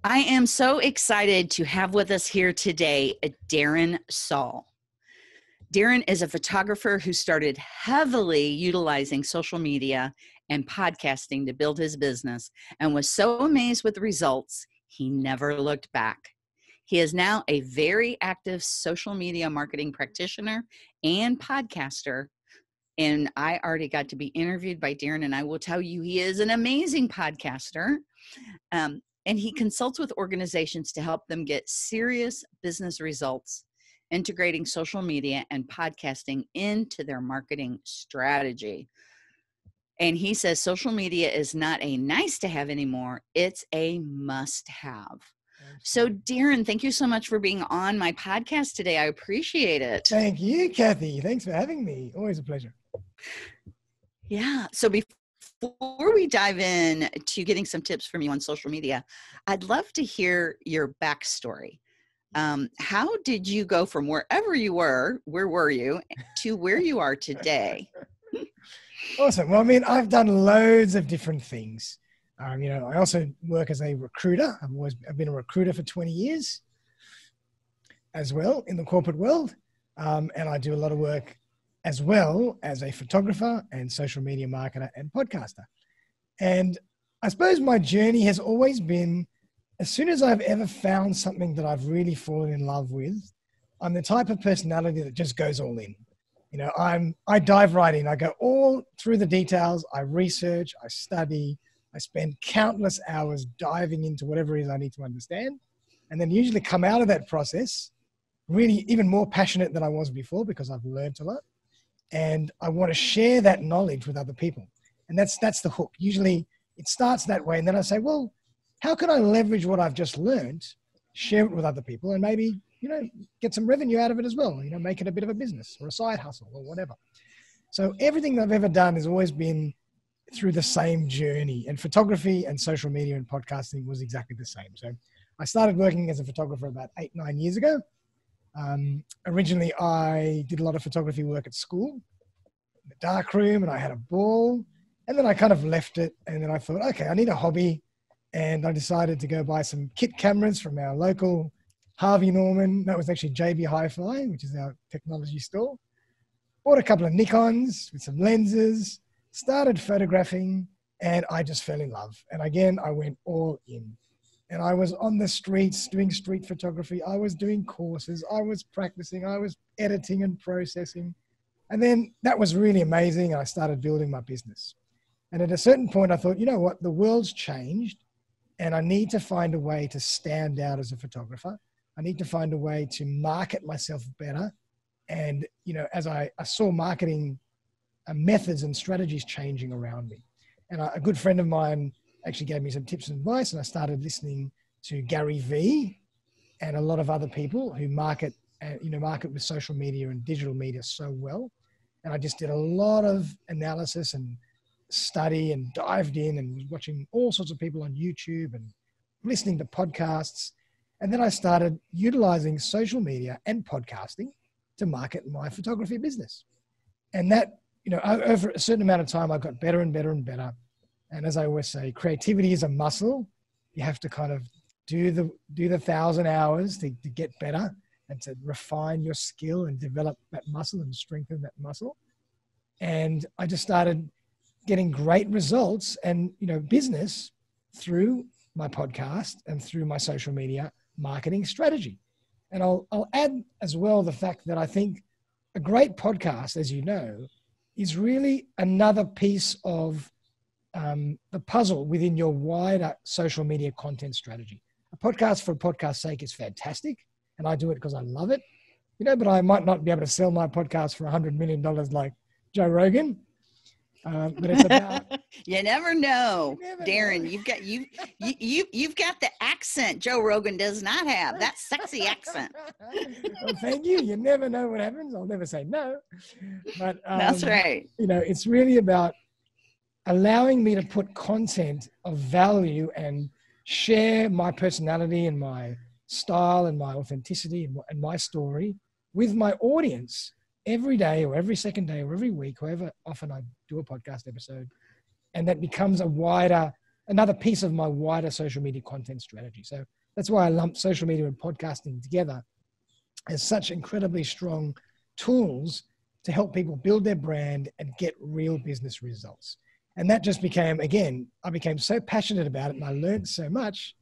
I am so excited to have with us here today Darren Saul. Darren is a photographer who started heavily utilizing social media and podcasting to build his business and was so amazed with the results, he never looked back. He is now a very active social media marketing practitioner and podcaster. And I already got to be interviewed by Darren, and I will tell you, he is an amazing podcaster. And he consults with organizations to help them get serious business results, integrating social media and podcasting into their marketing strategy. And he says social media is not a nice to have anymore, it's a must have. So Darren, thank you so much for being on my podcast today. I appreciate it. Thank you, Kathy. Thanks for having me. Always a pleasure. Yeah. So before we dive in to getting some tips from you on social media, I'd love to hear your backstory. How did you go from wherever you were, where were you, to where you are today? Awesome. Well, I mean, I've done loads of different things. I also work as a recruiter. I've been a recruiter for 20 years as well in the corporate world. And I do a lot of work as well as a photographer and social media marketer and podcaster. And I suppose my journey has always been, as soon as I've ever found something that I've really fallen in love with, I'm the type of personality that just goes all in. I dive right in. I go all through the details. I research, I study, I spend countless hours diving into whatever it is I need to understand. And then usually come out of that process really even more passionate than I was before because I've learned a lot. And I want to share that knowledge with other people. And that's the hook. Usually it starts that way. And then I say, well, how can I leverage what I've just learned, share it with other people, and maybe, get some revenue out of it as well, make it a bit of a business or a side hustle or whatever. So everything I've ever done has always been through the same journey, and photography and social media and podcasting was exactly the same. So I started working as a photographer about 8-9 years ago. Originally, I did a lot of photography work at school, in the dark room, and I had a ball. And then I kind of left it. And then I thought, okay, I need a hobby. And I decided to go buy some kit cameras from our local Harvey Norman. That was actually JB Hi-Fi, which is our technology store. Bought a couple of Nikons with some lenses, started photographing, and I just fell in love. And again, I went all in. And I was on the streets doing street photography. I was doing courses. I was practicing. I was editing and processing. And then that was really amazing. And I started building my business. And at a certain point, I thought, you know what? The world's changed. And I need to find a way to stand out as a photographer. I need to find a way to market myself better. And, as I saw marketing methods and strategies changing around me. And a good friend of mine actually gave me some tips and advice, and I started listening to Gary Vee and a lot of other people who market with social media and digital media so well. And I just did a lot of analysis and study and dived in and was watching all sorts of people on YouTube and listening to podcasts. And then I started utilizing social media and podcasting to market my photography business. And that, over a certain amount of time, I got better and better and better. And as I always say, creativity is a muscle. You have to kind of do the 1,000 hours to get better and to refine your skill and develop that muscle and strengthen that muscle. And I just started getting great results and, business through my podcast and through my social media marketing strategy. And I'll add as well the fact that I think a great podcast, as you know, is really another piece of the puzzle within your wider social media content strategy. A podcast for podcast's sake is fantastic, and I do it because I love it, but I might not be able to sell my podcast for $100 million like Joe Rogan. But it's about you never know, Darren. You've got the accent Joe Rogan does not have. That sexy accent. Well, thank you. You never know what happens. I'll never say no. But that's right. It's really about allowing me to put content of value and share my personality and my style and my authenticity and my story with my audience every day or every second day or every week, however often I do a podcast episode. And that becomes a wider another piece of my wider social media content strategy. So that's why I lump social media and podcasting together as such incredibly strong tools to help people build their brand and get real business results. And that just became, again, I became so passionate about it and I learned so much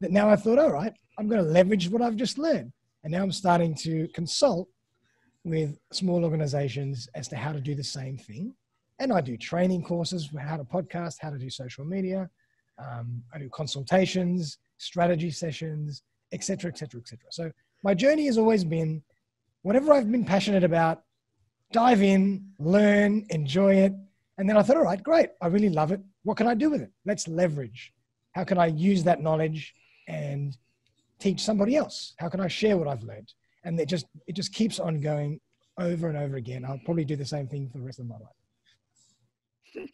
that now I thought, all right, I'm going to leverage what I've just learned. And now I'm starting to consult with small organizations as to how to do the same thing. And I do training courses for how to podcast, how to do social media. I do consultations, strategy sessions, et cetera, et cetera, et cetera. So my journey has always been whatever I've been passionate about, dive in, learn, enjoy it. And then I thought, all right, great. I really love it. What can I do with it? Let's leverage. How can I use that knowledge and teach somebody else? How can I share what I've learned? And it just keeps on going over and over again. I'll probably do the same thing for the rest of my life.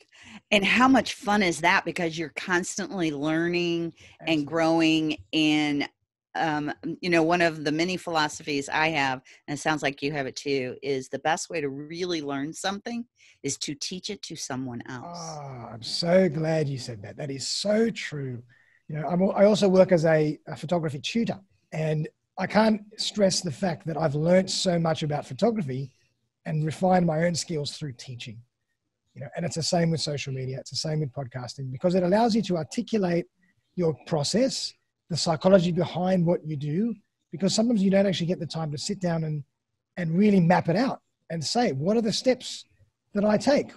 And how much fun is that? Because you're constantly learning and growing. And, one of the many philosophies I have, and it sounds like you have it too, is the best way to really learn something is to teach it to someone else. Oh, I'm so glad you said that. That is so true. I also work as a photography tutor, and I can't stress the fact that I've learned so much about photography and refined my own skills through teaching. And it's the same with social media. It's the same with podcasting, because it allows you to articulate your process, the psychology behind what you do, because sometimes you don't actually get the time to sit down and really map it out and say, what are the steps that I take?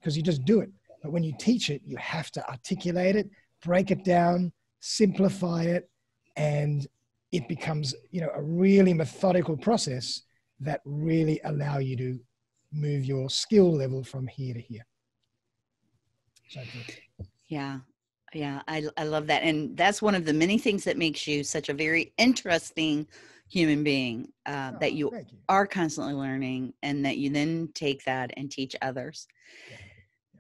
Because you just do it. But when you teach it, you have to articulate it, break it down, simplify it, and it becomes, a really methodical process that really allow you to move your skill level from here to here. So yeah. I love that. And that's one of the many things that makes you such a very interesting human being, that you are constantly learning, and that you then take that and teach others. Yeah.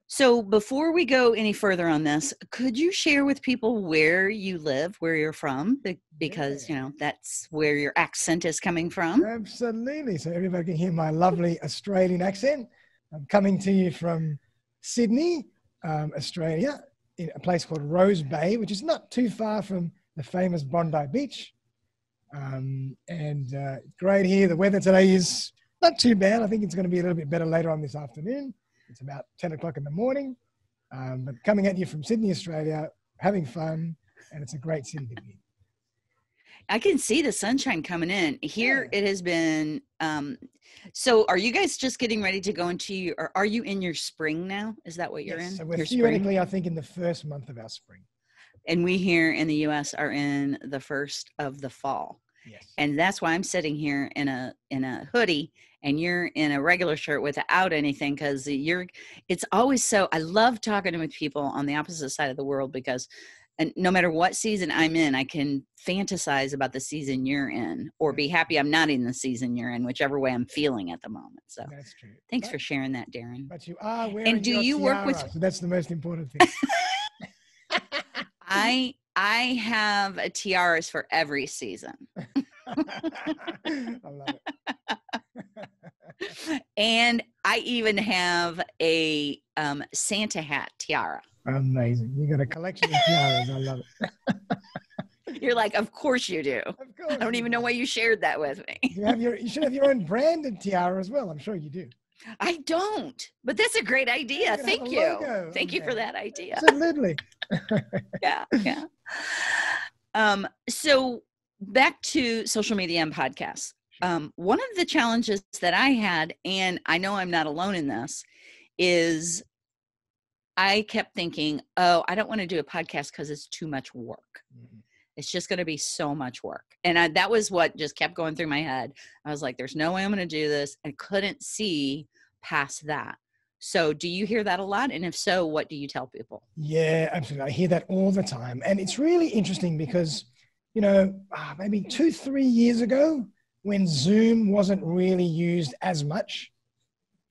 So before we go any further on this, could you share with people where you live, where you're from? Because, that's where your accent is coming from. Absolutely. So everybody can hear my lovely Australian accent. I'm coming to you from Sydney, Australia, in a place called Rose Bay, which is not too far from the famous Bondi Beach. Great here. The weather today is not too bad. I think it's going to be a little bit better later on this afternoon. It's about 10 o'clock in the morning, but coming at you from Sydney, Australia, having fun, and it's a great city to be in. I can see the sunshine coming in. Here it has been. So are you guys just getting ready to go into, or are you in your spring now? Is that what you're in? So we're theoretically, I think, in the first month of our spring. And we here in the U.S. are in the first of the fall. Yes. And that's why I'm sitting here in a hoodie, and you're in a regular shirt without anything, because it's always so, I love talking with people on the opposite side of the world, because and no matter what season I'm in, I can fantasize about the season you're in, or be happy I'm not in the season you're in, whichever way I'm feeling at the moment. So that's true. Thanks for sharing that, Darren. But you are wearing and do you tiara, work with? So that's the most important thing. I have tiaras for every season. I love it. And I even have a Santa hat tiara. Amazing. You got a collection of tiaras. I love it. You're like, of course you do. Of course. I don't even know why you shared that with me. You should have your own branded tiara as well. I'm sure you do. I don't, but that's a great idea. Thank you. Thank you for that idea. Absolutely. Yeah. So back to social media and podcasts. One of the challenges that I had, and I know I'm not alone in this, is I kept thinking, I don't want to do a podcast because it's too much work. Mm-hmm. It's just going to be so much work. And that was what just kept going through my head. I was like, there's no way I'm going to do this. I couldn't see past that. So do you hear that a lot? And if so, what do you tell people? Yeah, absolutely. I hear that all the time. And it's really interesting because, maybe 2-3 years ago, when Zoom wasn't really used as much,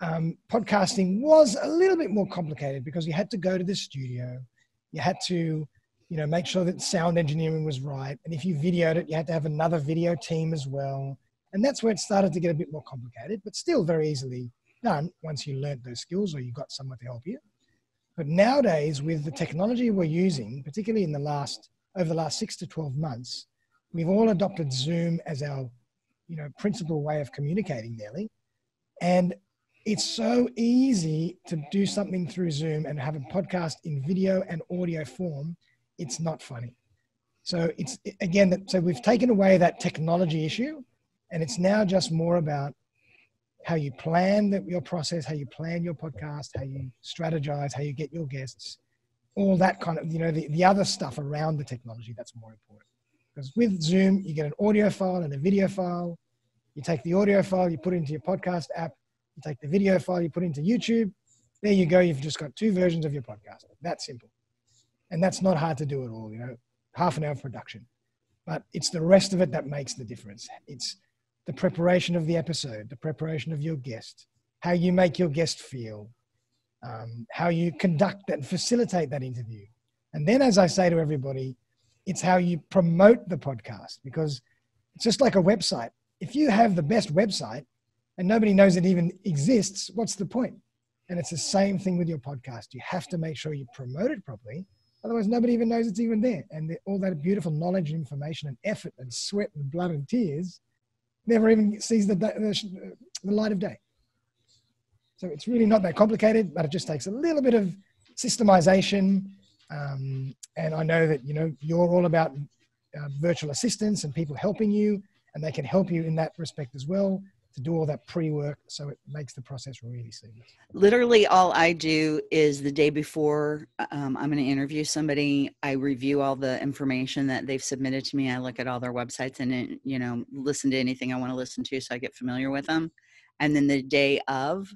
podcasting was a little bit more complicated because you had to go to the studio. You had to, make sure that sound engineering was right. And if you videoed it, you had to have another video team as well. And that's where it started to get a bit more complicated, but still very easily done once you learned those skills or you got someone to help you. But nowadays, with the technology we're using, particularly over the last 6 to 12 months, we've all adopted Zoom as our, principal way of communicating nearly. And it's so easy to do something through Zoom and have a podcast in video and audio form. It's not funny. So so we've taken away that technology issue, and it's now just more about how you plan your process, how you plan your podcast, how you strategize, how you get your guests, all that kind of, the other stuff around the technology that's more important. Because with Zoom, you get an audio file and a video file. You take the audio file, you put it into your podcast app. You take the video file, you put it into YouTube. There you go. You've just got 2 versions of your podcast. That's simple. And that's not hard to do at all, half an hour of production. But it's the rest of it that makes the difference. It's the preparation of the episode, the preparation of your guest, how you make your guest feel, how you conduct and facilitate that interview. And then, as I say to everybody, it's how you promote the podcast, because it's just like a website. If you have the best website and nobody knows it even exists, what's the point? And it's the same thing with your podcast. You have to make sure you promote it properly. Otherwise, nobody even knows it's even there. And all that beautiful knowledge and information and effort and sweat and blood and tears never even sees the light of day. So it's really not that complicated, but it just takes a little bit of systemization. And I know that, you're all about virtual assistants and people helping you, and they can help you in that respect as well, to do all that pre-work, so it makes the process really seamless. Literally all I do is the day before I'm going to interview somebody, I review all the information that they've submitted to me. I look at all their websites and, listen to anything I want to listen to, so I get familiar with them. And then the day of,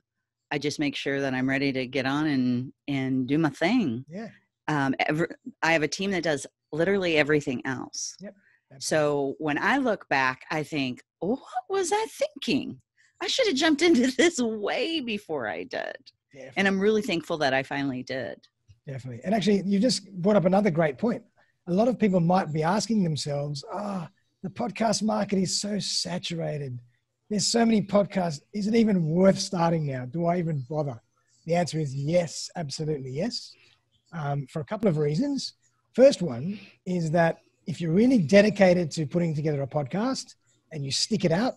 I just make sure that I'm ready to get on and do my thing. Yeah. I have a team that does literally everything else. Yep. So when I look back, I think, what was I thinking? I should have jumped into this way before I did. Definitely. And I'm really thankful that I finally did. Definitely. And actually, you just brought up another great point. A lot of people might be asking themselves, the podcast market is so saturated. There's so many podcasts. Is it even worth starting now? Do I even bother? The answer is yes, absolutely yes, for a couple of reasons. First one is that if you're really dedicated to putting together a podcast and you stick it out,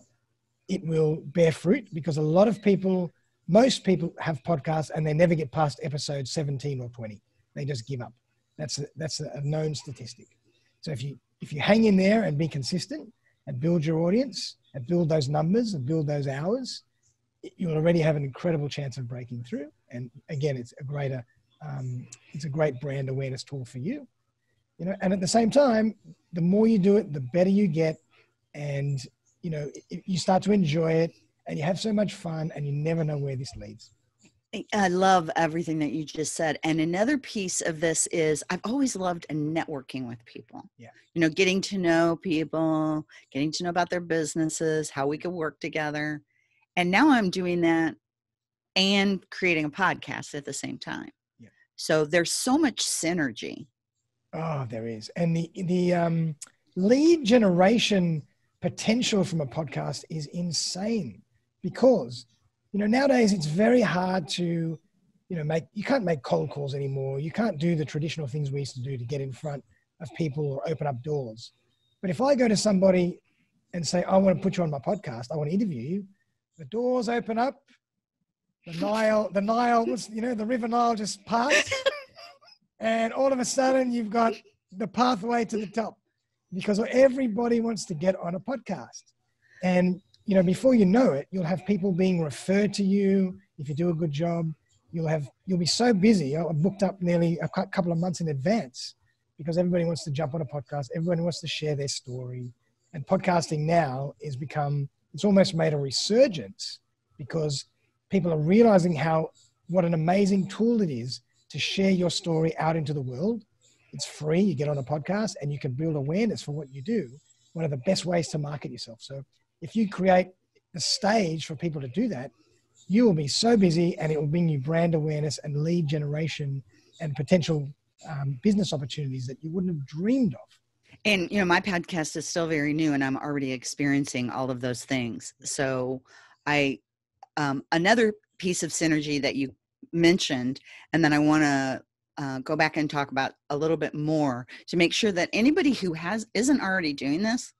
it will bear fruit, because most people have podcasts and they never get past episode 17 or 20. They just give up. That's a known statistic. So if you hang in there and be consistent and build your audience and build those numbers and build those hours, you'll already have an incredible chance of breaking through. And again, it's a great brand awareness tool for you. And at the same time, the more you do it, the better you get. And, you start to enjoy it and you have so much fun, and you never know where this leads. I love everything that you just said. And another piece of this is I've always loved networking with people. Yeah. Getting to know people, getting to know about their businesses, how we could work together. And now I'm doing that and creating a podcast at the same time. Yeah. So there's so much synergy. Oh, there is. And the lead generation potential from a podcast is insane, because, nowadays it's very hard to, you can't make cold calls anymore. You can't do the traditional things we used to do to get in front of people or open up doors. But if I go to somebody and say, I want to put you on my podcast, I want to interview you, the doors open up, the Nile, the River Nile just parts. And all of a sudden, you've got the pathway to the top, because everybody wants to get on a podcast. And, before you know it, you'll have people being referred to you. If you do a good job, you'll be so busy. I booked up nearly a couple of months in advance, because everybody wants to jump on a podcast. Everybody wants to share their story. And podcasting now it's almost made a resurgence, because people are realizing what an amazing tool it is to share your story out into the world. It's free. You get on a podcast and you can build awareness for what you do. One of the best ways to market yourself. So if you create the stage for people to do that, you will be so busy, and it will bring you brand awareness and lead generation and potential business opportunities that you wouldn't have dreamed of. And, my podcast is still very new, and I'm already experiencing all of those things. So another piece of synergy that you mentioned, and then I want to go back and talk about a little bit more to make sure that anybody who isn't already doing this,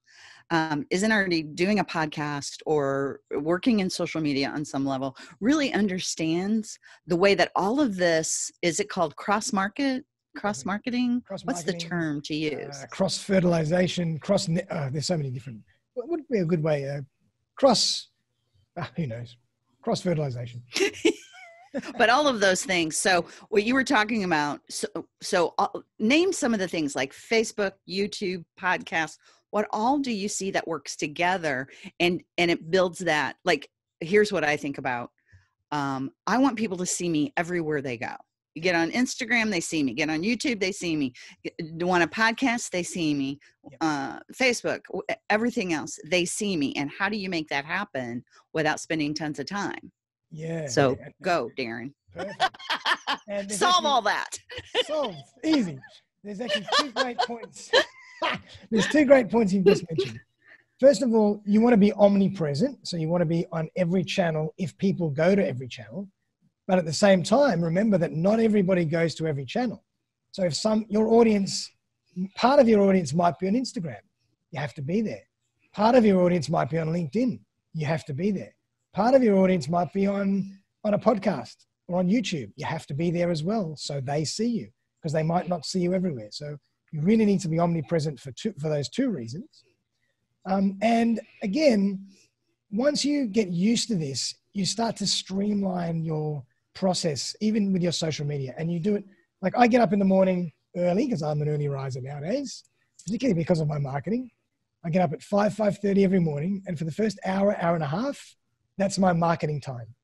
isn't already doing a podcast or working in social media on some level, really understands the way that all of this, is it called cross-marketing? What's the term to use? Cross-fertilization, there's so many different, what would be a good way? Who knows? Cross-fertilization. But all of those things. So what you were talking about, so name some of the things like Facebook, YouTube, podcasts. What all do you see that works together and it builds that? Like, here's what I think about. I want people to see me everywhere they go. You get on Instagram, they see me. Get on YouTube, they see me. Want a podcast, they see me. Facebook, everything else, they see me. And how do you make that happen without spending tons of time? Yeah. So go, Darren. Perfect. Solve all that. Solved. Easy. There's actually 2 great points. There's 2 great points you've just mentioned. First of all, you want to be omnipresent. So you want to be on every channel if people go to every channel. But at the same time, remember that not everybody goes to every channel. So if part of your audience might be on Instagram, you have to be there. Part of your audience might be on LinkedIn. You have to be there. Part of your audience might be on a podcast or on YouTube. You have to be there as well so they see you, because they might not see you everywhere. So you really need to be omnipresent for those 2 reasons. And again, once you get used to this, you start to streamline your process, even with your social media. And you do it, like I get up in the morning early because I'm an early riser nowadays, particularly because of my marketing. I get up at 5:30 every morning. And for the first hour and a half, that's my marketing time.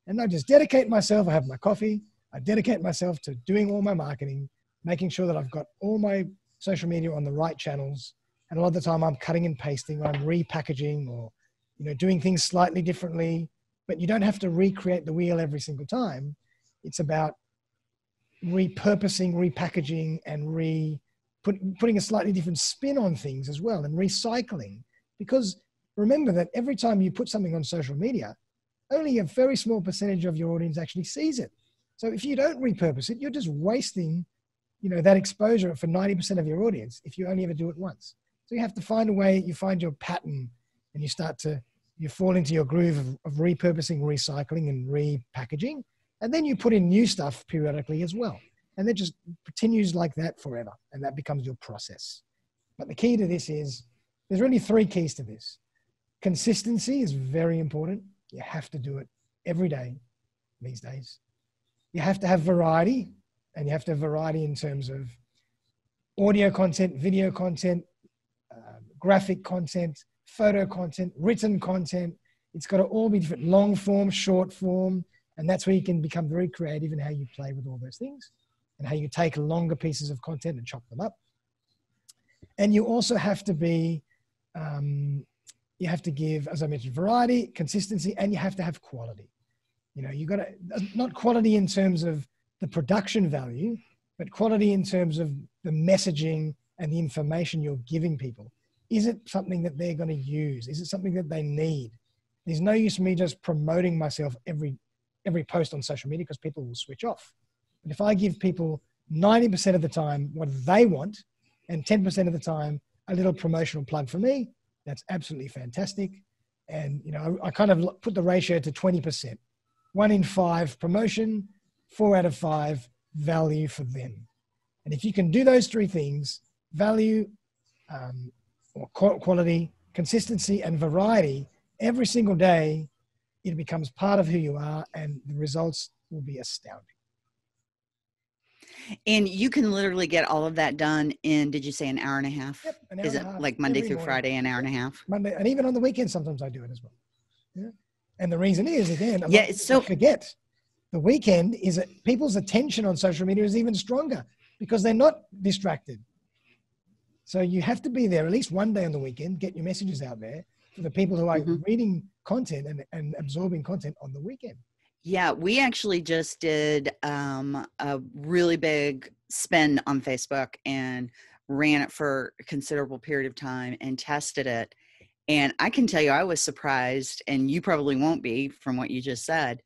And I just dedicate myself. I have my coffee. I dedicate myself to doing all my marketing, making sure that I've got all my social media on the right channels. And a lot of the time I'm cutting and pasting, I'm repackaging or, doing things slightly differently, but you don't have to recreate the wheel every single time. It's about repurposing, repackaging, and putting a slightly different spin on things as well, and recycling. Because remember that every time you put something on social media, only a very small percentage of your audience actually sees it. So if you don't repurpose it, you're just wasting, that exposure for 90% of your audience if you only ever do it once. So you have to find a way, you find your pattern, and you fall into your groove of repurposing, recycling, and repackaging. And then you put in new stuff periodically as well. And it just continues like that forever. And that becomes your process. But the key to this is, there's really 3 keys to this. Consistency is very important. You have to do it every day these days. You have to have variety, and you have to have variety in terms of audio content, video content, graphic content, photo content, written content. It's got to all be different, long form, short form. And that's where you can become very creative in how you play with all those things and how you take longer pieces of content and chop them up. And you also have to be, you have to give, as I mentioned, variety, consistency, and you have to have quality. You got to, not quality in terms of the production value, but quality in terms of the messaging and the information you're giving people. Is it something that they're going to use? Is it something that they need? There's no use me just promoting myself every post on social media, because people will switch off. But if I give people 90% of the time what they want and 10% of the time a little promotional plug for me, that's absolutely fantastic. And, I kind of put the ratio to 20%. 1 in 5 promotion, 4 out of 5 value for them. And if you can do those 3 things, value, or quality, consistency, and variety, every single day, it becomes part of who you are, and the results will be astounding. And you can literally get all of that done in, did you say an hour and a half? Yep, an hour Is and it a half like Monday every through morning. Friday, an hour and a half? Monday, and even on the weekend, sometimes I do it as well. Yeah. And the reason is, again, forget the weekend is that people's attention on social media is even stronger because they're not distracted. So you have to be there at least one day on the weekend, get your messages out there for the people who are reading content and absorbing content on the weekend. Yeah, we actually just did a really big spend on Facebook and ran it for a considerable period of time and tested it. And I can tell you, I was surprised, and you probably won't be from what you just said,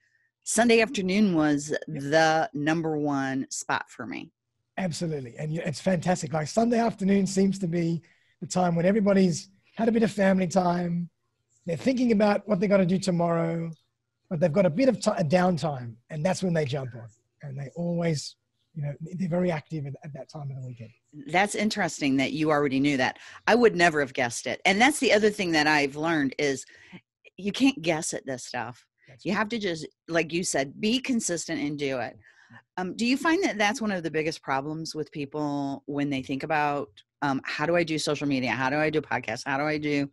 Sunday afternoon was the number one spot for me. Absolutely. And it's fantastic. Like Sunday afternoon seems to be the time when everybody's had a bit of family time. They're thinking about what they got to do tomorrow, but they've got a bit of a downtime, and that's when they jump on. And they always, they're very active at that time of the weekend. That's interesting that you already knew that. I would never have guessed it. And that's the other thing that I've learned is you can't guess at this stuff. You have to just, like you said, be consistent and do it. Do you find that that's one of the biggest problems with people when they think about how do I do social media? How do I do podcasts? How do I do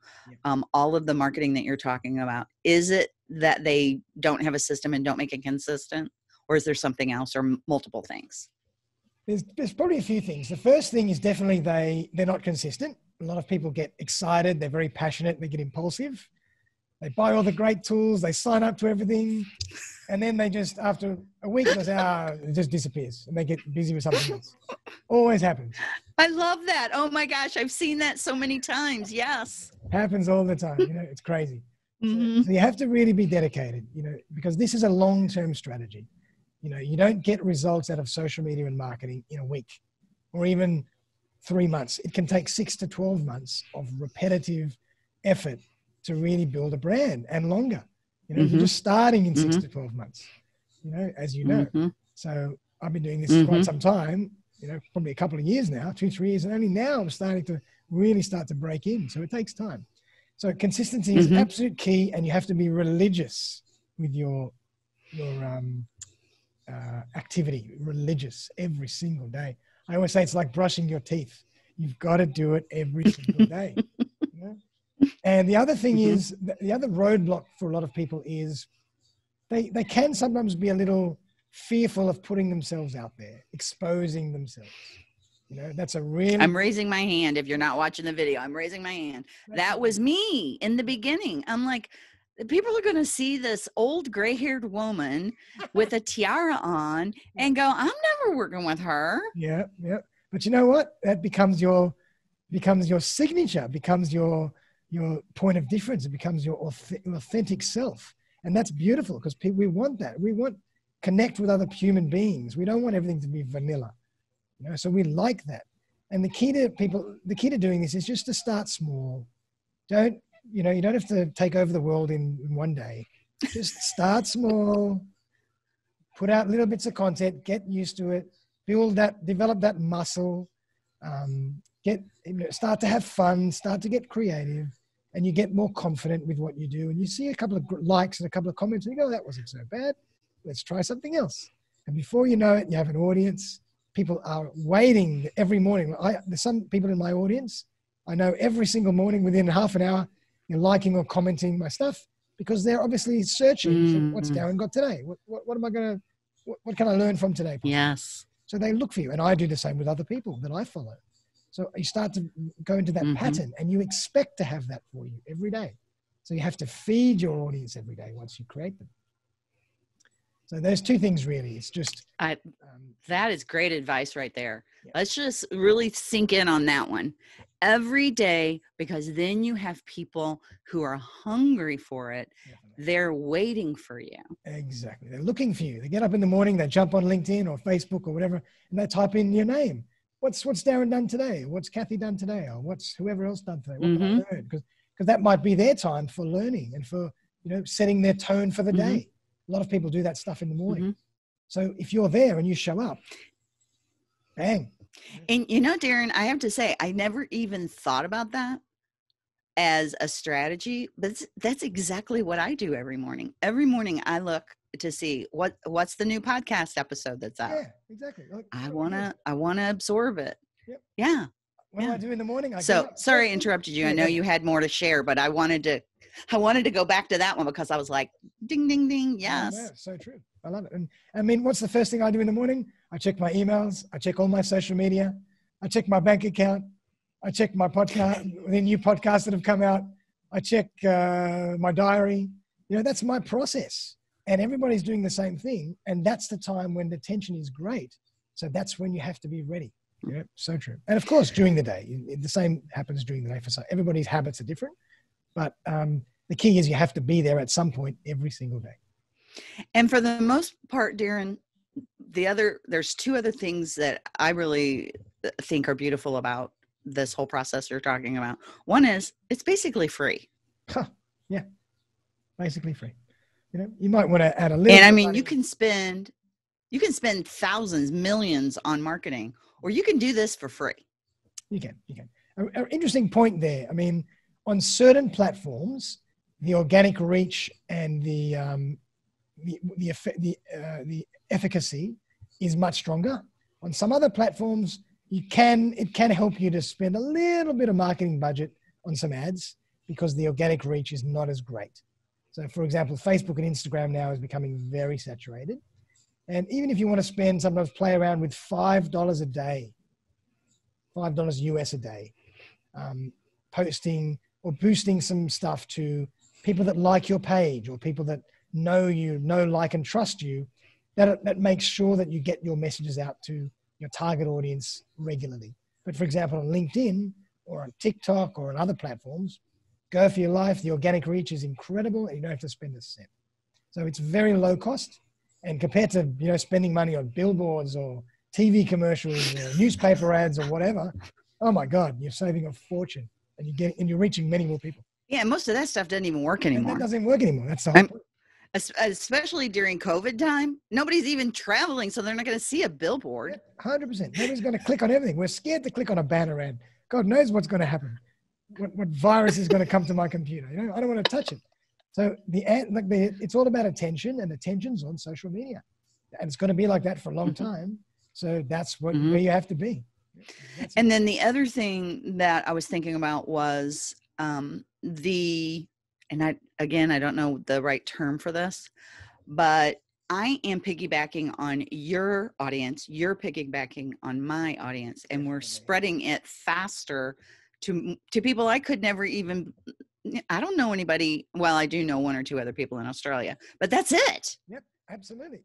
all of the marketing that you're talking about? Is it that they don't have a system and don't make it consistent? Or is there something else or multiple things? There's probably a few things. The first thing is definitely they're not consistent. A lot of people get excited. They're very passionate. They get impulsive. They buy all the great tools. They sign up to everything. And then they just, after a week, they say, it just disappears. And they get busy with something else. Always happens. I love that. Oh my gosh. I've seen that so many times. Yes. Happens all the time. It's crazy. Mm-hmm. So you have to really be dedicated, because this is a long-term strategy. You don't get results out of social media and marketing in a week or even 3 months. It can take 6 to 12 months of repetitive effort to really build a brand, and longer. You're just starting in 6 to 12 months, as you know. So I've been doing this for quite some time, probably a couple of years now, 2-3 years, and only now I'm starting to really start to break in. So it takes time. So consistency is absolute key, and you have to be religious with your activity, religious every single day. I always say it's like brushing your teeth. You've got to do it every single day. And the other thing is, the other roadblock for a lot of people is they can sometimes be a little fearful of putting themselves out there, exposing themselves. That's a really... I'm raising my hand. If you're not watching the video, I'm raising my hand. That was me in the beginning. I'm like, people are going to see this old gray-haired woman with a tiara on and go, I'm never working with her. Yeah. But you know what? That becomes your signature, becomes your point of difference. It becomes your authentic self. And that's beautiful, because we want that. We want connect with other human beings. We don't want everything to be vanilla. So we like that. And the key to doing this is just to start small. You don't have to take over the world in one day. Just start small, put out little bits of content, get used to it, develop that muscle, start to have fun, start to get creative, and you get more confident with what you do. And you see a couple of likes and a couple of comments and you go, that wasn't so bad. Let's try something else. And before you know it, you have an audience. People are waiting every morning. There's some people in my audience, I know every single morning within half an hour, you're liking or commenting my stuff, because they're obviously searching. What's Darren got today? What can I learn from today? Yes. So they look for you. And I do the same with other people that I follow. So you start to go into that pattern, and you expect to have that for you every day. So you have to feed your audience every day once you create them. So there's two things really. It's just... that is great advice right there. Yeah. Let's just really sink in on that one. Every day, because then you have people who are hungry for it. Definitely. They're waiting for you. Exactly. They're looking for you. They get up in the morning, they jump on LinkedIn or Facebook or whatever, and they type in your name. What's Darren done today? What's Kathy done today? Or what's whoever else done today? What can I learn? Because that might be their time for learning and for setting their tone for the day. A lot of people do that stuff in the morning. So if you're there and you show up, bang. And Darren, I have to say, I never even thought about that as a strategy, but that's exactly what I do every morning. Every morning I look to see what's the new podcast episode that's out. Yeah, exactly. I want to absorb it. Yep. Yeah. What do I do in the morning? Sorry I interrupted you. I know you had more to share, but I wanted to go back to that one because I was like, ding, ding, ding. Yes. Oh, no, so true. I love it. And I mean, what's the first thing I do in the morning? I check my emails. I check all my social media. I check my bank account. I check my podcast, the new podcasts that have come out. I check my diary. That's my process. And everybody's doing the same thing. And that's the time when the tension is great. So that's when you have to be ready. Yeah, so true. And of course, during the day, the same happens during the day for some. Everybody's habits are different. But the key is you have to be there at some point every single day. And for the most part, Darren, there's two other things that I really think are beautiful about this whole process you're talking about. One is it's basically free. Yeah, basically free. You might want to add a little. And bit I of mean, money. you can spend thousands, millions on marketing, or you can do this for free. You can. An interesting point there. I mean, on certain platforms, the organic reach and the efficacy is much stronger. On some other platforms, it can help you to spend a little bit of marketing budget on some ads because the organic reach is not as great. So, for example, Facebook and Instagram now is becoming very saturated. And even if you want to sometimes play around with $5 a day, $5 US a day, posting or boosting some stuff to people that like your page or people that know you, like, and trust you, that makes sure that you get your messages out to your target audience regularly. But for example, on LinkedIn or on TikTok or on other platforms, go for your life. The organic reach is incredible and you don't have to spend a cent. So it's very low cost. And compared to, spending money on billboards or TV commercials or newspaper ads or whatever, oh my God, you're saving a fortune and you're reaching many more people. Yeah, most of that stuff doesn't even work anymore. That doesn't work anymore. That's the whole point. Especially during COVID time, nobody's even traveling, so they're not going to see a billboard. 100%. Nobody's going to click on everything. We're scared to click on a banner ad. God knows what's going to happen. What virus is going to come to my computer? I don't want to touch it. So it's all about attention, and attention's on social media, and it's going to be like that for a long time. So that's where you have to be. And then the other thing that I was thinking about was I don't know the right term for this, but I am piggybacking on your audience. You're piggybacking on my audience, and we're spreading it faster to people I could never even. I don't know anybody. Well, I do know one or two other people in Australia, but that's it. Yep, absolutely.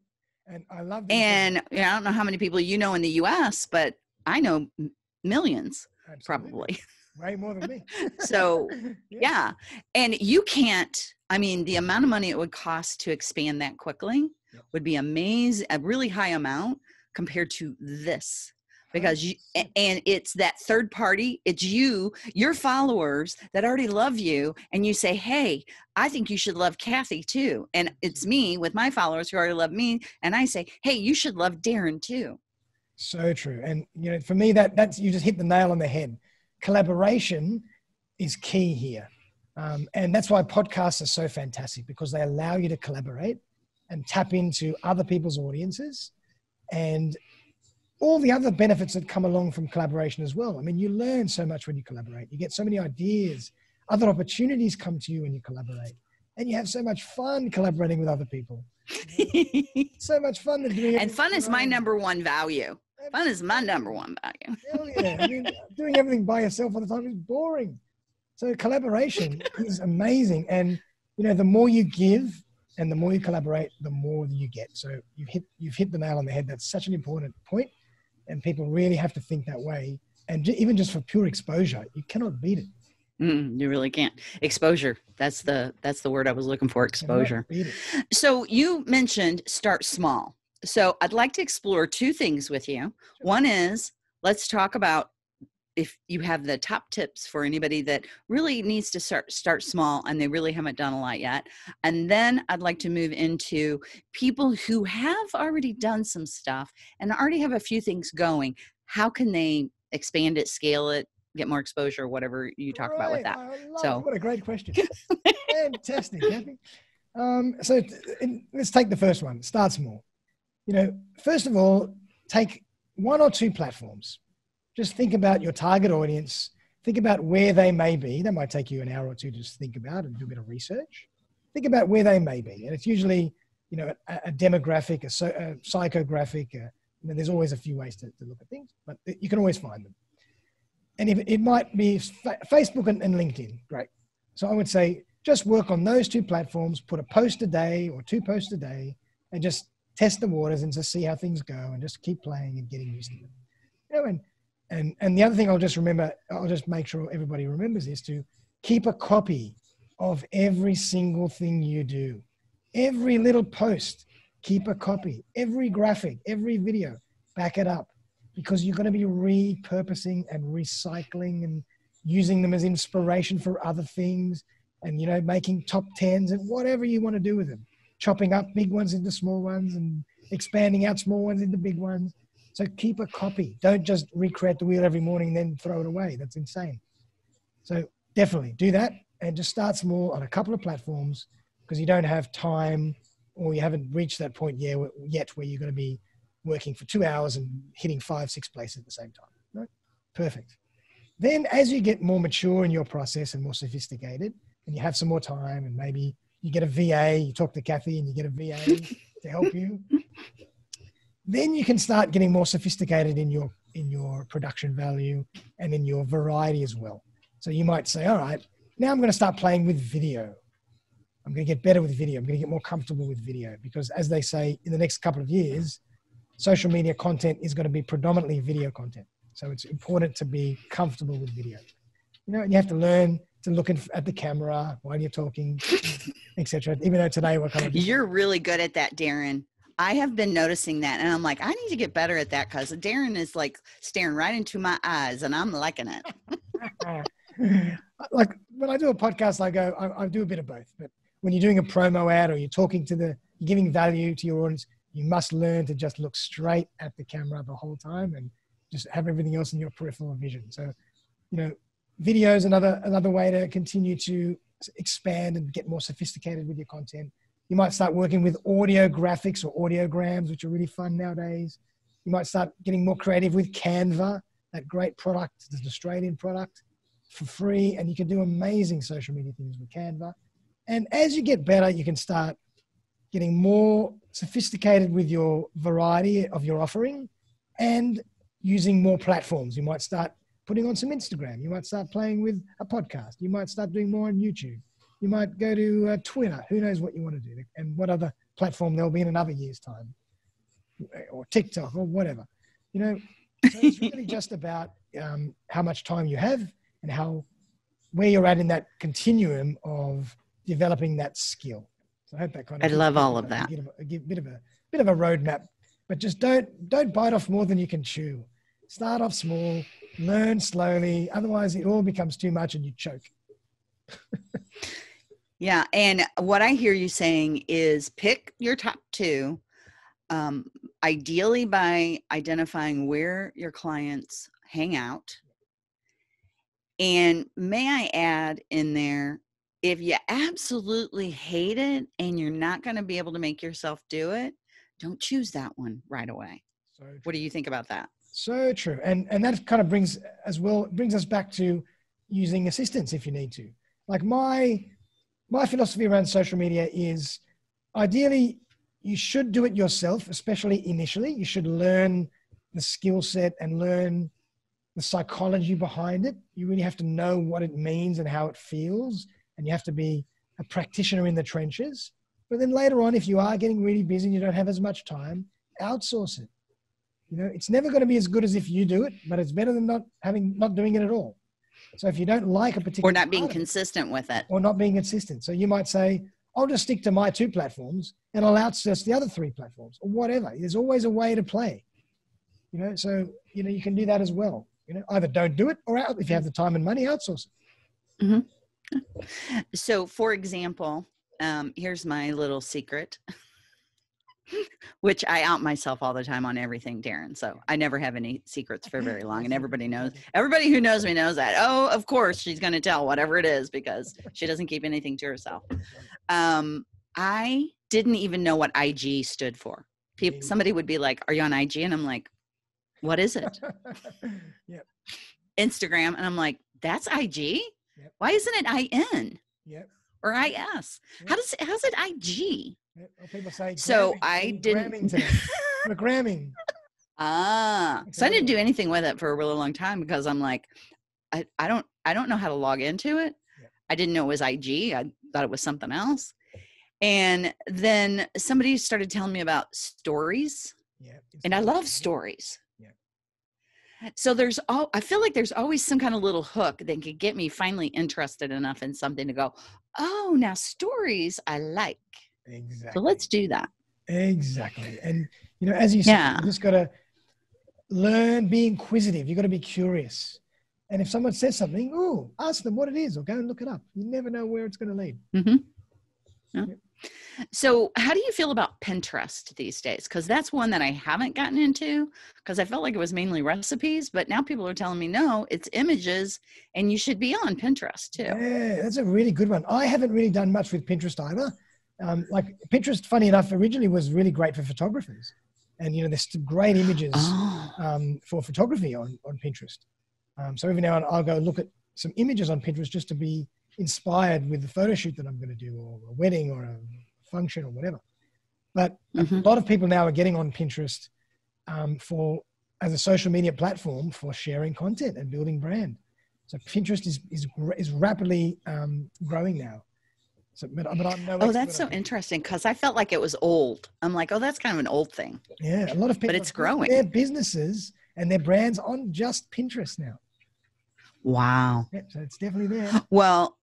And I love that. And I don't know how many people you know in the U.S., but I know millions, probably. Way more than me. So, yeah. And you can't, the amount of money it would cost to expand that quickly would be amazing, a really high amount compared to this. Because and it's that third party, it's your followers that already love you, and you say, hey, I think you should love Kathy too. And it's me with my followers who already love me, and I say, hey, you should love Darren too. So true. And for me, that's you just hit the nail on the head. Collaboration is key here. And that's why podcasts are so fantastic, because they allow you to collaborate and tap into other people's audiences and all the other benefits that come along from collaboration as well. You learn so much when you collaborate. You get so many ideas, other opportunities come to you when you collaborate, and you have so much fun collaborating with other people. So much fun. And fun is my number one value. Fun is my number one value. Hell yeah. Doing everything by yourself all the time is boring. So collaboration is amazing. And, the more you give and the more you collaborate, the more you get. So you've hit the nail on the head. That's such an important point. And people really have to think that way. And even just for pure exposure, you cannot beat it. You really can't. Exposure. That's the word I was looking for. Exposure. So you mentioned start small. So I'd like to explore two things with you. Sure. One is, let's talk about if you have the top tips for anybody that really needs to start small and they really haven't done a lot yet. And then I'd like to move into people who have already done some stuff and already have a few things going. How can they expand it, scale it, get more exposure, whatever you talk about with that? What a great question. Fantastic, Kathy. Let's take the first one. Start small. First of all, take one or two platforms. Just think about your target audience. Think about where they may be. That might take you an hour or two to just think about and do a bit of research. Think about where they may be. And it's usually, a demographic, a psychographic. There's always a few ways to look at things, but you can always find them. And if it might be Facebook and LinkedIn, great. So I would say just work on those two platforms, put a post a day or two posts a day, and just test the waters and just see how things go and just keep playing and getting used to them. And the other thing I'll just make sure everybody remembers is to keep a copy of every single thing you do. Every little post, keep a copy. Every graphic, every video, back it up, because you're going to be repurposing and recycling and using them as inspiration for other things, and, you know, making top 10s and whatever you want to do with them, chopping up big ones into small ones and expanding out small ones into big ones. So keep a copy. Don't just recreate the wheel every morning and then throw it away. That's insane. So definitely do that, and just start small on a couple of platforms, because you don't have time, or you haven't reached that point yet where you're going to be working for 2 hours and hitting 5-6 places at the same time. Right? Perfect. Then as you get more mature in your process and more sophisticated, and you have some more time, and maybe you get a VA, you talk to Kathy and you get a VA to help you, then you can start getting more sophisticated in your production value and in your variety as well. So you might say, all right, now I'm going to start playing with video. I'm going to get better with video. I'm going to get more comfortable with video, because as they say, in the next couple of years, social media content is going to be predominantly video content. So it's important to be comfortable with video. You know, and you have to learn to look at the camera while you're talking, etc. Even though today we're kind of... You're really good at that, Darren. I have been noticing that, and I'm like, I need to get better at that, because Darren is like staring right into my eyes, and I'm liking it. Like when I do a podcast, I do a bit of both. But when you're doing a promo ad, or you're talking you're giving value to your audience, you must learn to just look straight at the camera the whole time and just have everything else in your peripheral vision. So, you know, video is another way to continue to expand and get more sophisticated with your content. You might start working with audio graphics or audiograms, which are really fun nowadays. You might start getting more creative with Canva, that great product, it's an Australian product, for free, and you can do amazing social media things with Canva. And as you get better, you can start getting more sophisticated with your variety of your offering and using more platforms. You might start putting on some Instagram. You might start playing with a podcast. You might start doing more on YouTube. You might go to Twitter. Who knows what you want to do and what other platform there'll be in another year's time, or TikTok or whatever. You know, so it's really just about how much time you have and where you're at in that continuum of developing that skill. So I hope that kind of... I love all of that. A bit of a roadmap, but just don't bite off more than you can chew. Start off small, learn slowly. Otherwise, it all becomes too much and you choke. Yeah. And what I hear you saying is pick your top two, ideally by identifying where your clients hang out. And may I add in there, if you absolutely hate it and you're not going to be able to make yourself do it, don't choose that one right away. So what do you think about that? So true. And that kind of brings us back to using assistants if you need to. Like my philosophy around social media is, ideally, you should do it yourself, especially initially. You should learn the skill set and learn the psychology behind it. You really have to know what it means and how it feels. And you have to be a practitioner in the trenches. But then later on, if you are getting really busy and you don't have as much time, outsource it. You know, it's never going to be as good as if you do it, but it's better than not doing it at all. So if you don't like a particular... Or not being consistent with it. Or not being consistent. So you might say, I'll just stick to my 2 platforms and I'll outsource the other 3 platforms or whatever. There's always a way to play. You know, so, you know, you can do that as well. You know, either don't do it, or if you have the time and money, outsource it. Mm-hmm. So for example, here's my little secret, which I out myself all the time on everything, Darren. So I never have any secrets for very long, and everybody who knows me knows that. Oh, of course she's going to tell whatever it is, because she doesn't keep anything to herself. I didn't even know what IG stood for. Somebody would be like, are you on IG? And I'm like, what is it? Yep. Instagram. And I'm like, that's IG? Yep. Why isn't it IN? Yep. Or IS? Yep. How's it IG? Yep. Well, people say, so I didn't. We're gramming. So I didn't do anything with it for a really long time, because I'm like, I don't know how to log into it. Yep. I didn't know it was IG. I thought it was something else. And then somebody started telling me about stories. Yeah. And I love stories. So I feel like there's always some kind of little hook that could get me finally interested enough in something to go, oh, now stories I like. Exactly. So let's do that. Exactly. And, you know, as you said, you just got to learn, be inquisitive. You got to be curious. And if someone says something, ask them what it is or go and look it up. You never know where it's going to lead. Mm-hmm. Yeah. Yep. So how do you feel about Pinterest these days? Because that's one that I haven't gotten into because I felt like it was mainly recipes, but now people are telling me, no, it's images and you should be on Pinterest too. Yeah, that's a really good one. I haven't really done much with Pinterest either. Like Pinterest, funny enough, originally was really great for photographers. And, you know, there's some great images for photography on Pinterest. So every now and then I'll go look at some images on Pinterest just to be inspired with the photo shoot that I'm going to do, or a wedding or a function or whatever. But a lot of people now are getting on Pinterest as a social media platform for sharing content and building brand. So Pinterest is rapidly growing now. So, but I'm no that's so interesting because I felt like it was old. I'm like, that's kind of an old thing. Yeah, a lot of people, but it's growing. Their businesses and their brands on just Pinterest now. Wow. Yeah, so it's definitely there. Well,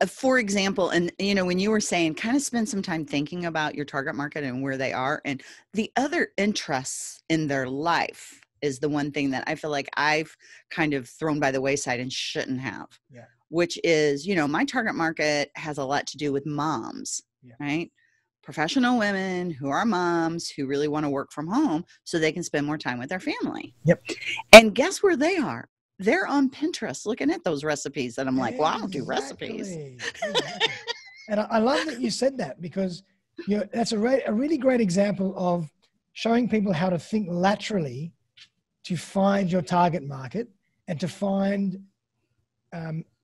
for example, and you know, when you were saying kind of spend some time thinking about your target market and where they are and the other interests in their life is the one thing that I feel like I've kind of thrown by the wayside and shouldn't have. Yeah. Which is, you know, my target market has a lot to do with moms, right? Professional women who are moms who really want to work from home so they can spend more time with their family. Yep. And guess where they are? They're on Pinterest looking at those recipes. And I'm like, well, I don't do recipes. Exactly. And I love that you said that because that's a really great example of showing people how to think laterally to find your target market and to find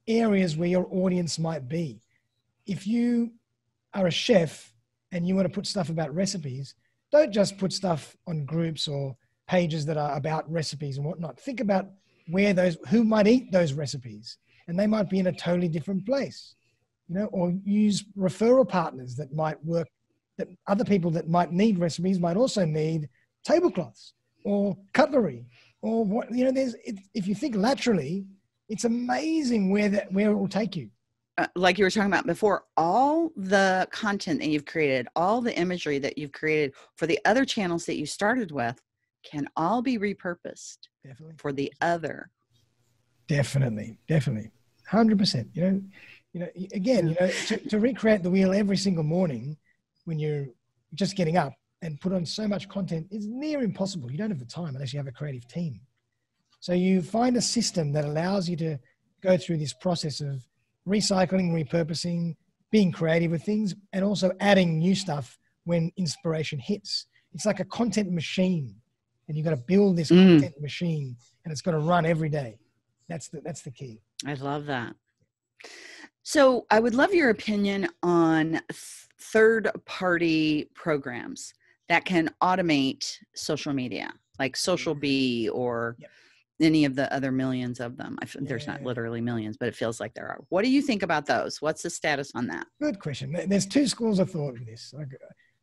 areas where your audience might be. If you are a chef and you want to put stuff about recipes, don't just put stuff on groups or pages that are about recipes and whatnot. Think about who might eat those recipes, and they might be in a totally different place, you know, or use referral partners that might work, that other people that might need recipes might also need tablecloths or cutlery or what, you know, if you think laterally, it's amazing where it will take you. Like you were talking about before, all the content that you've created, all the imagery that you've created for the other channels that you started with can all be repurposed for the other. Definitely. 100%. You know, again, you know, to recreate the wheel every single morning when you're just getting up and put on so much content is near impossible. You don't have the time unless you have a creative team. So you find a system that allows you to go through this process of recycling, repurposing, being creative with things, and also adding new stuff when inspiration hits. It's like a content machine, and you've got to build this content machine, and it's got to run every day. That's the key. I love that. So I would love your opinion on third-party programs that can automate social media, like Social Bee or any of the other millions of them. There's not literally millions, but it feels like there are. What do you think about those? What's the status on that? Good question. There's two schools of thought with this.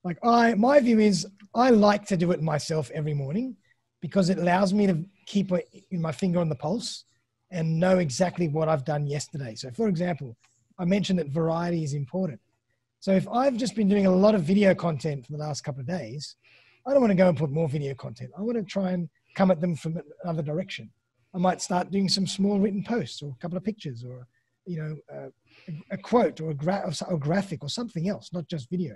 My view is I like to do it myself every morning because it allows me to keep my finger on the pulse and know exactly what I've done yesterday. So for example, I mentioned that variety is important. So if I've just been doing a lot of video content for the last couple of days, I don't want to go and put more video content. I want to try and come at them from another direction. I might start doing some small written posts or a couple of pictures or, you know, a quote or a graphic or something else, not just video.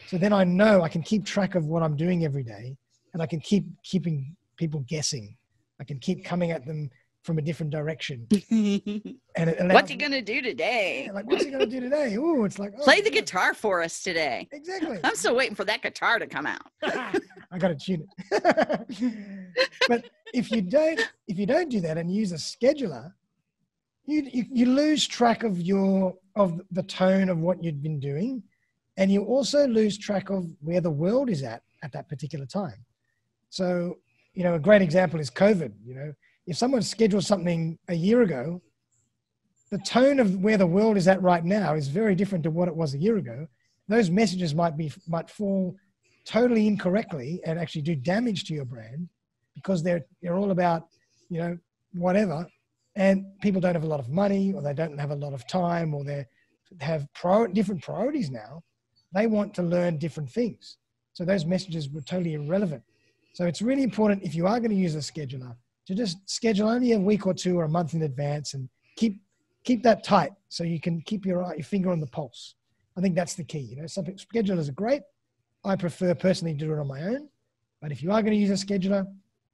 So then I know I can keep track of what I'm doing every day, and I can keeping people guessing. I can keep coming at them from a different direction. And what's he going to do today? Yeah, like, what's he going to do today? Oh, it's like, play the guitar for us today. Exactly. I'm still waiting for that guitar to come out. I got to tune it. But if you don't do that and use a scheduler, you lose track of the tone of what you've been doing, and you also lose track of where the world is at that particular time. So, you know, a great example is COVID. You know, if someone scheduled something a year ago, the tone of where the world is at right now is very different to what it was a year ago. Those messages might fall totally incorrectly and actually do damage to your brand because they're all about, you know, whatever. And people don't have a lot of money, or they don't have a lot of time, or they have different priorities now. They want to learn different things. So those messages were totally irrelevant. So it's really important, if you are going to use a scheduler, to just schedule only a week or two or a month in advance, and keep that tight so you can keep your finger on the pulse. I think that's the key. You know, some schedulers are great. I prefer personally to do it on my own. But if you are going to use a scheduler,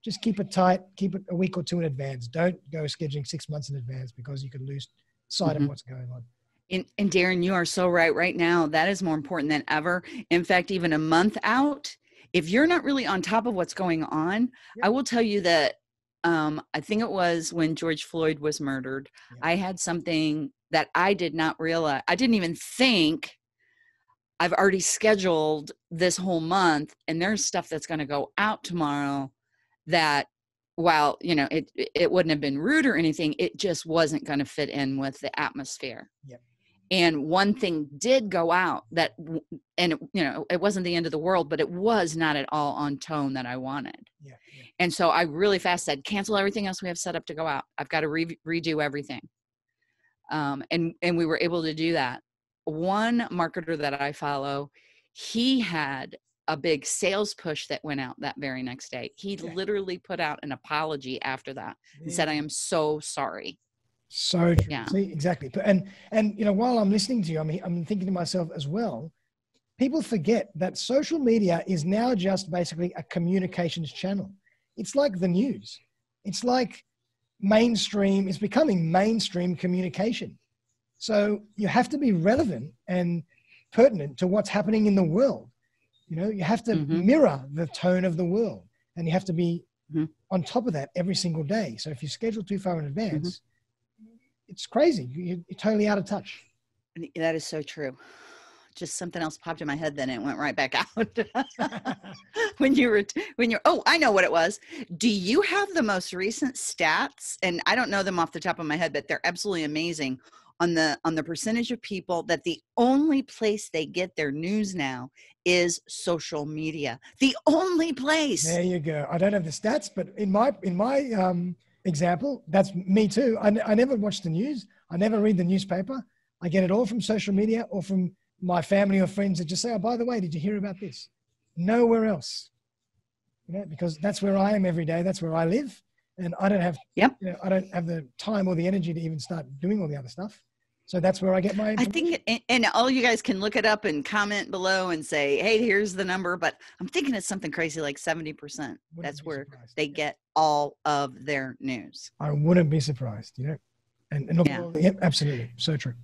just keep it tight. Keep it a week or two in advance. Don't go scheduling 6 months in advance, because you could lose sight of what's going on. And Darren, you are so right. Right now, that is more important than ever. In fact, even a month out, if you're not really on top of what's going on, I will tell you that I think it was when George Floyd was murdered, I had something that I did not realize. I didn't even think I've already scheduled this whole month, and there's stuff that's going to go out tomorrow that, while, you know, it wouldn't have been rude or anything, it just wasn't going to fit in with the atmosphere. And one thing did go out that, and it, you know, it wasn't the end of the world, but it was not at all on tone that I wanted. And so I really fast said, cancel everything else we have set up to go out. I've got to redo everything. And we were able to do that. One marketer that I follow, he had a big sales push that went out that very next day. He literally put out an apology after that and said, I am so sorry. So true. See, exactly. And you know, while I'm listening to you, I'm thinking to myself as well, people forget that social media is now just basically a communications channel. It's like the news. It's like mainstream, it's becoming mainstream communication. So you have to be relevant and pertinent to what's happening in the world. You know, you have to mirror the tone of the world, and you have to be on top of that every single day. So if you schedule too far in advance, it's crazy. You're totally out of touch. That is so true. Just something else popped in my head, then it went right back out. Oh, I know what it was. Do you have the most recent stats? And I don't know them off the top of my head, but they're absolutely amazing, on the percentage of people that the only place they get their news now is social media. The only place. There you go. I don't have the stats, but in my example, that's me too. I never watch the news. I never read the newspaper. I get it all from social media or from my family or friends that just say, oh, by the way, did you hear about this? Nowhere else. You know, because that's where I am every day. That's where I live. And I don't have, I don't have the time or the energy to even start doing all the other stuff. So that's where I get my information. I think, and all you guys can look it up and comment below and say, hey, here's the number. But I'm thinking it's something crazy like 70%. That's where they get all of their news. I wouldn't be surprised, you know. And absolutely. So true.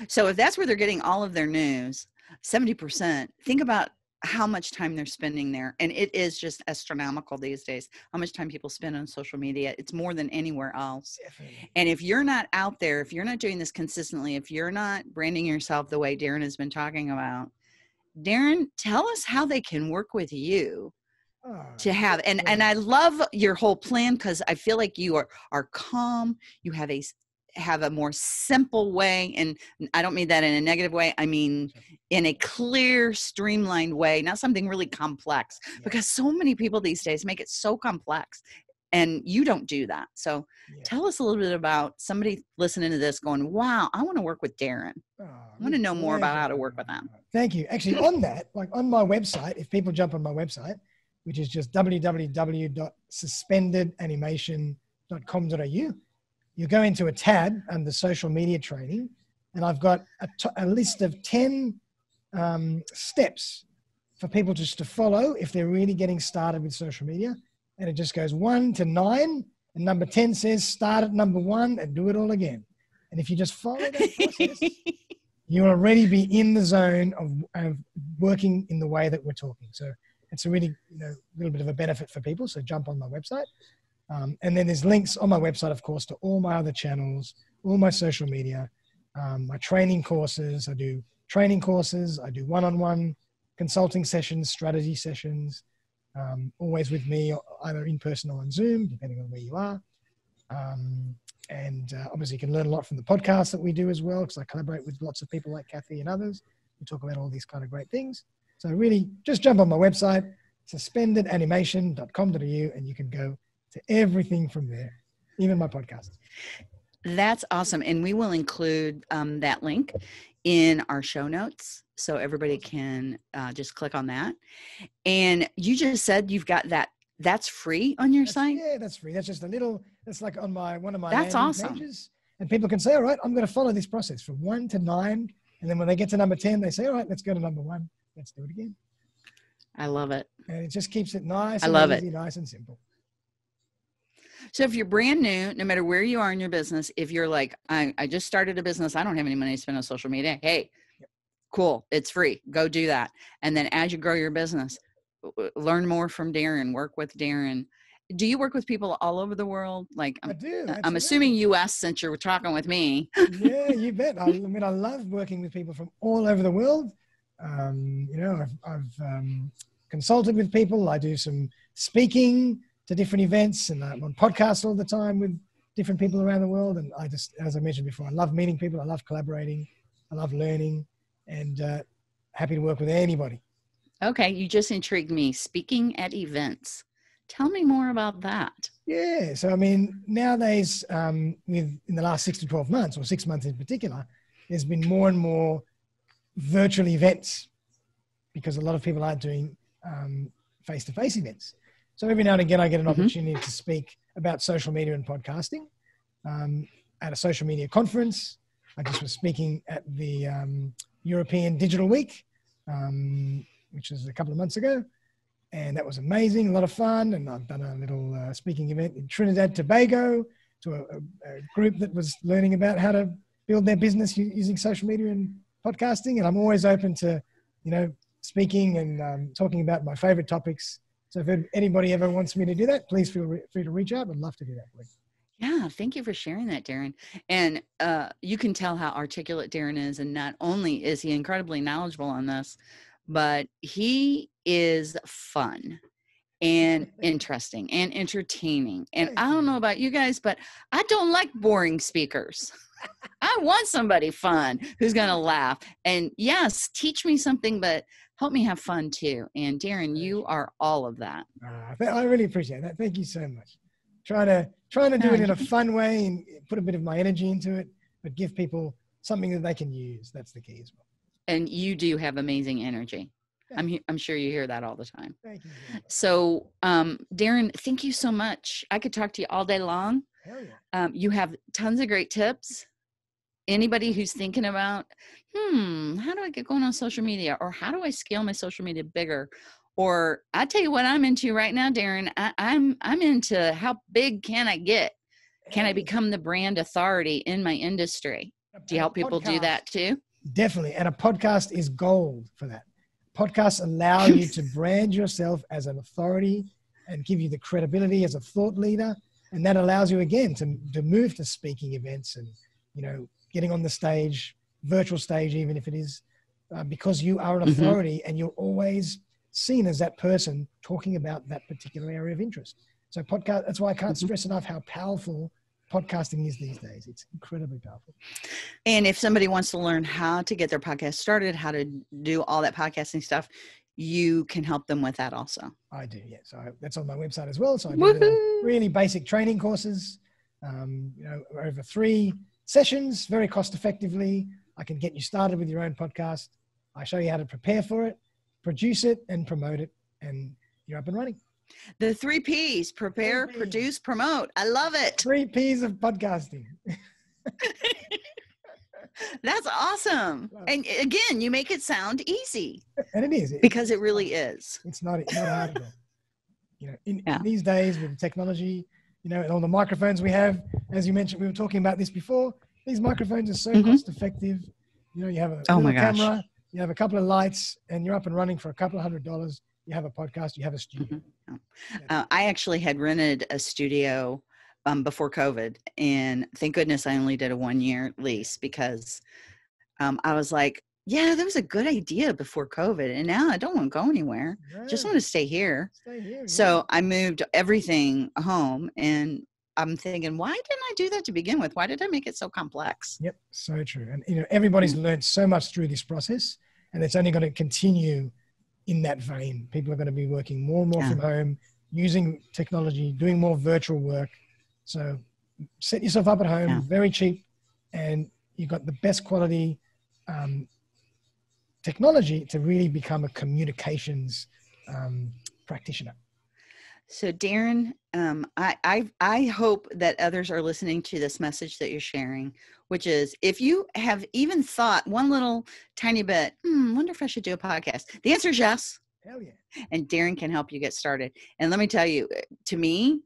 So if that's where they're getting all of their news, 70%, think about how much time they're spending there. And it is just astronomical these days, how much time people spend on social media. It's more than anywhere else. Definitely. And if you're not out there, if you're not doing this consistently, if you're not branding yourself the way Darren has been talking about, Darren, tell us how they can work with you to have, and I love your whole plan, because I feel like you are calm. You have a more simple way, and I don't mean that in a negative way. I mean in a clear, streamlined way, not something really complex, because so many people these days make it so complex, and you don't do that. So tell us a little bit about somebody listening to this going, wow, I want to work with Darren. I want to know more about how to work with them. Thank you. Actually, on that, like on my website, if people jump on my website, which is just www.suspendedanimation.com.au, you go into a tab under social media training, and I've got a list of 10 steps for people just to follow if they're really getting started with social media. And it just goes 1 to 9. And number 10 says start at number 1 and do it all again. And if you just follow that process, you'll already be in the zone of working in the way that we're talking. So it's a really, little bit of a benefit for people. So jump on my website. And then there's links on my website, of course, to all my other channels, all my social media, my training courses. I do training courses. I do one-on-one consulting sessions, strategy sessions, always with me, either in person or on Zoom, depending on where you are. And obviously you can learn a lot from the podcast that we do as well, because I collaborate with lots of people like Kathy and others. We talk about all these kind of great things. So really just jump on my website, suspendedanimation.com.au, and you can go to everything from there, even my podcast. That's awesome. And we will include that link in our show notes So everybody can just click on that. And you just said you've got that's free on your site? Yeah, that's free. That's just that's like on one of my That's landing awesome. pages. And people can say, all right, I'm going to follow this process from 1 to 9. And then when they get to number 10, they say, all right, let's go to number 1. Let's do it again. I love it. And it just keeps it nice and easy, nice and simple. So if you're brand new, no matter where you are in your business, if you're like, I just started a business, I don't have any money to spend on social media. Hey, cool. It's free. Go do that. And then as you grow your business, learn more from Darren, work with Darren. Do you work with people all over the world? Like I do. I'm assuming US since you're talking with me. Yeah, you bet. I mean, I love working with people from all over the world. I've consulted with people. I do some speaking to different events, and I'm on podcasts all the time with different people around the world. And I just, as I mentioned before, I love meeting people. I love collaborating. I love learning, and happy to work with anybody. Okay. You just intrigued me. Speaking at events. Tell me more about that. Yeah. So, I mean, nowadays, in the last 6 to 12 months, or 6 months in particular, there's been more and more virtual events because a lot of people aren't doing face-to-face events. So every now and again, I get an opportunity to speak about social media and podcasting at a social media conference. I just was speaking at the European Digital Week, which was a couple of months ago. And that was amazing, a lot of fun. And I've done a little speaking event in Trinidad and Tobago to a group that was learning about how to build their business using social media and podcasting. And I'm always open to, speaking and talking about my favorite topics. So if anybody ever wants me to do that, please feel free to reach out. I'd love to do that. Yeah, thank you for sharing that, Darren. And you can tell how articulate Darren is. And not only is he incredibly knowledgeable on this, but he is fun and interesting and entertaining. And I don't know about you guys, but I don't like boring speakers. I want somebody fun who's going to laugh. And yes, teach me something, but help me have fun too. And Darren, you are all of that. I really appreciate that. Thank you so much. Trying to do it in a fun way and put a bit of my energy into it, but give people something that they can use. That's the key as well. And you do have amazing energy. I'm sure you hear that all the time. Thank you. So, Darren, thank you so much. I could talk to you all day long. Hell yeah. You have tons of great tips. Anybody who's thinking about, how do I get going on social media, or how do I scale my social media bigger? Or I tell you what I'm into right now, Darren. I'm into how big can I get? Can I become the brand authority in my industry? Do you help people do that too? Definitely. And a podcast is gold for that. Podcasts allow you to brand yourself as an authority and give you the credibility as a thought leader. And that allows you, again, to move to speaking events and, getting on the stage, virtual stage, even if it is, because you are an authority and you're always seen as that person talking about that particular area of interest. So that's why I can't stress enough how powerful podcasting is these days. It's incredibly powerful. And if somebody wants to learn how to get their podcast started, how to do all that podcasting stuff, you can help them with that also. I do, yeah. So that's on my website as well. So I do really basic training courses, over 3 sessions, very cost effectively. I can get you started with your own podcast. I show you how to prepare for it, produce it, and promote it, and you're up and running. The 3 Ps: prepare, produce, promote. I love it. 3 Ps of podcasting. That's awesome. And again, you make it sound easy. And it is. Because it really is. It's not hard at all. In these days with technology, and all the microphones we have, as you mentioned, we were talking about this before, these microphones are so cost effective. You have a little camera, you have a couple of lights, and you're up and running for a couple of $100. You have a podcast, you have a studio. I actually had rented a studio before COVID, and thank goodness I only did a 1-year lease because I was like, yeah, that was a good idea before COVID, and now I don't want to go anywhere. Yeah. Just want to stay here. So I moved everything home, and I'm thinking, why didn't I do that to begin with? Why did I make it so complex? Yep, so true. And everybody's learned so much through this process, and it's only going to continue in that vein. People are going to be working more and more from home, using technology, doing more virtual work. So set yourself up at home, very cheap, and you've got the best quality technology to really become a communications practitioner. So Darren, I hope that others are listening to this message that you're sharing, which is, if you have even thought one little tiny bit, wonder if I should do a podcast. The answer is yes. Hell yeah. And Darren can help you get started. And let me tell you, to me,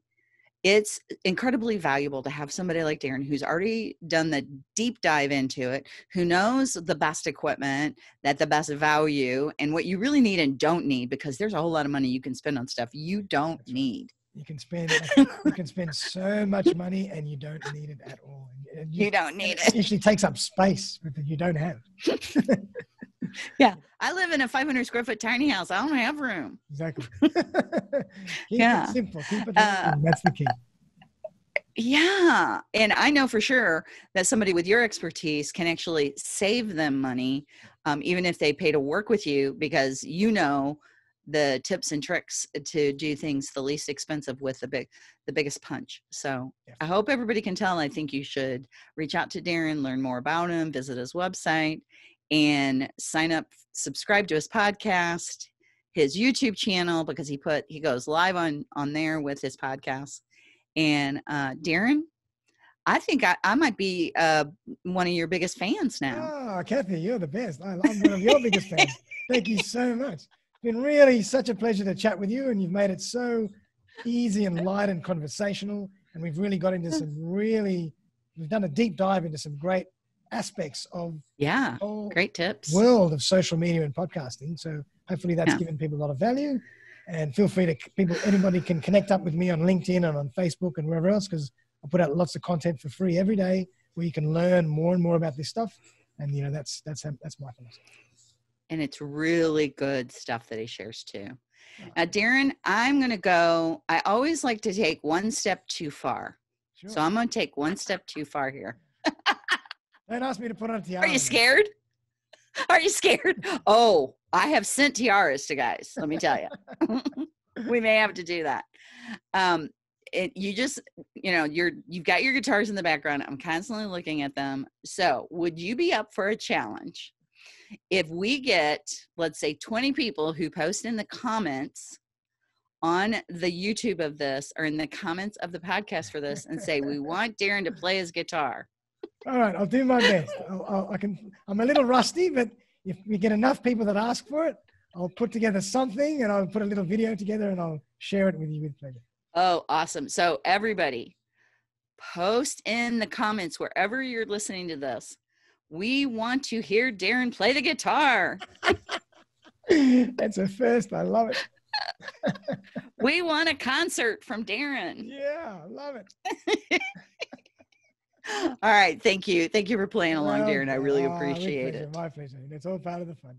it's incredibly valuable to have somebody like Darren who's already done the deep dive into it, who knows the best equipment, that the best value, and what you really need and don't need, because there's a whole lot of money you can spend on stuff you don't need. You can spend so much money and you don't need it at all. You don't need it. It usually takes up space that you don't have. Yeah. I live in a 500 square foot tiny house. I don't have room. Exactly. Keep it simple. Keep it simple. That's the key. Yeah. And I know for sure that somebody with your expertise can actually save them money, even if they pay to work with you, because you know the tips and tricks to do things the least expensive with the biggest punch. So I hope everybody can tell. I think you should reach out to Darren, learn more about him, visit his website, and sign up, subscribe to his podcast, his YouTube channel, because he goes live on there with his podcast. And Darren, I think I might be one of your biggest fans now. Oh, Kathy, you're the best. I'm one of your biggest fans. Thank you so much. It's been really such a pleasure to chat with you, and you've made it so easy and light and conversational. And we've really got into we've done a deep dive into some great aspects of great tips world of social media and podcasting. So hopefully that's given people a lot of value. And feel free anybody can connect up with me on LinkedIn and on Facebook and wherever else, because I put out lots of content for free every day where you can learn more and more about this stuff. And that's my philosophy. And it's really good stuff that he shares too. Now, Darren, I'm going to go. I always like to take one step too far. Sure. So I'm going to take one step too far here. Don't ask me to put on a tiara. Are you scared? Are you scared? Oh, I have sent tiaras to guys. Let me tell you, we may have to do that. You've got your guitars in the background. I'm constantly looking at them. So would you be up for a challenge? If we get, let's say, 20 people who post in the comments on the YouTube of this, or in the comments of the podcast for this, and say, we want Darren to play his guitar. All right, I'll do my best. I'm a little rusty, but if we get enough people that ask for it, I'll put together something, and I'll put a little video together, and I'll share it with you with pleasure. Oh, awesome. So everybody, post in the comments wherever you're listening to this. We want to hear Darren play the guitar. That's a first. I love it. We want a concert from Darren. Yeah, I love it. All right. Thank you. Thank you for playing along, Darren. I really appreciate it. My pleasure. It's all part of the fun.